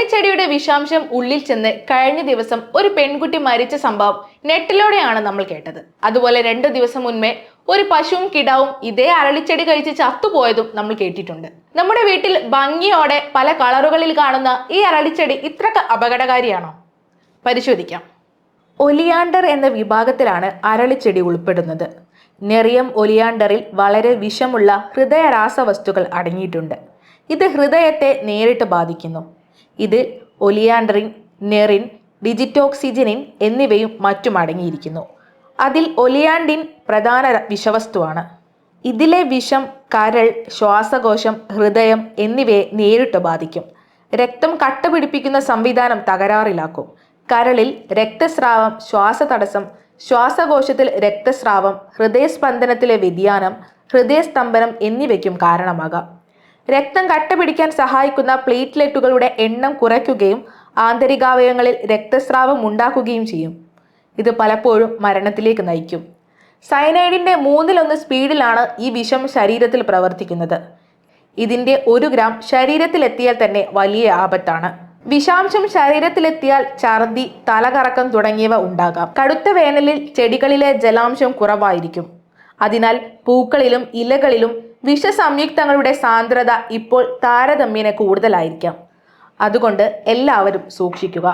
അരളിച്ചെടിയുടെ വിഷാംശം ഉള്ളിൽ ചെന്ന് കഴിഞ്ഞ ദിവസം ഒരു പെൺകുട്ടി മരിച്ച സംഭവം നെറ്റിലൂടെയാണ് നമ്മൾ കേട്ടത്. അതുപോലെ 2 ദിവസം മുൻപേ ഒരു പശുവും കിടാവും ഇതേ അരളിച്ചെടി കഴിച്ച് ചത്തുപോയതും നമ്മൾ കേട്ടിട്ടുണ്ട്. നമ്മുടെ വീട്ടിൽ ഭംഗിയോടെ പല കളറുകളിൽ കാണുന്ന ഈ അരളിച്ചെടി ഇത്രക്ക് അപകടകാരിയാണോ? പരിശോധിക്കാം. ഒലിയാണ്ടർ എന്ന വിഭാഗത്തിലാണ് അരളിച്ചെടി ഉൾപ്പെടുന്നത്. നെറിയം ഒലിയാണ്ടറിൽ വളരെ വിഷമുള്ള ഹൃദയ രാസവസ്തുക്കൾ അടങ്ങിയിട്ടുണ്ട്. ഇത് ഹൃദയത്തെ നേരിട്ട് ബാധിക്കുന്നു. ഇതിൽ ഒലിയാൻഡറിൻ, നെറിൻ, ഡിജിറ്റോക്സിജനിൻ എന്നിവയും മറ്റും അടങ്ങിയിരിക്കുന്നു. അതിൽ ഒലിയാൻഡിൻ പ്രധാന വിഷവസ്തുവാണ്. ഇതിലെ വിഷം കരൾ, ശ്വാസകോശം, ഹൃദയം എന്നിവയെ നേരിട്ട് ബാധിക്കും. രക്തം കട്ടപിടിപ്പിക്കുന്ന സംവിധാനം തകരാറിലാക്കും. കരളിൽ രക്തസ്രാവം, ശ്വാസതടസ്സം, ശ്വാസകോശത്തിൽ രക്തസ്രാവം, ഹൃദയസ്പന്ദനത്തിലെ വ്യതിയാനം, ഹൃദയസ്തംഭനം എന്നിവയ്ക്കും കാരണമാകാം. രക്തം കട്ടപിടിക്കാൻ സഹായിക്കുന്ന പ്ലേറ്റ്ലെറ്റുകളുടെ എണ്ണം കുറയ്ക്കുകയും ആന്തരികാവയവങ്ങളിൽ രക്തസ്രാവം ഉണ്ടാക്കുകയും ചെയ്യും. ഇത് പലപ്പോഴും മരണത്തിലേക്ക് നയിക്കും. സയനൈഡിന്റെ 1/3 സ്പീഡിലാണ് ഈ വിഷം ശരീരത്തിൽ പ്രവർത്തിക്കുന്നത്. ഇതിന്റെ 1 ഗ്രാം ശരീരത്തിലെത്തിയാൽ തന്നെ വലിയ ആപത്താണ്. വിഷാംശം ശരീരത്തിലെത്തിയാൽ ഛർദി, തലകറക്കം തുടങ്ങിയവ ഉണ്ടാകാം. കടുത്ത വേനലിൽ ചെടികളിലെ ജലാംശം കുറവായിരിക്കും. അതിനാൽ പൂക്കളിലും ഇലകളിലും വിഷസംയുക്തങ്ങളുടെ സാന്ദ്രത ഇപ്പോൾ താരതമ്യേന കൂടുതലായിരിക്കാം. അതുകൊണ്ട് എല്ലാവരും സൂക്ഷിക്കുക.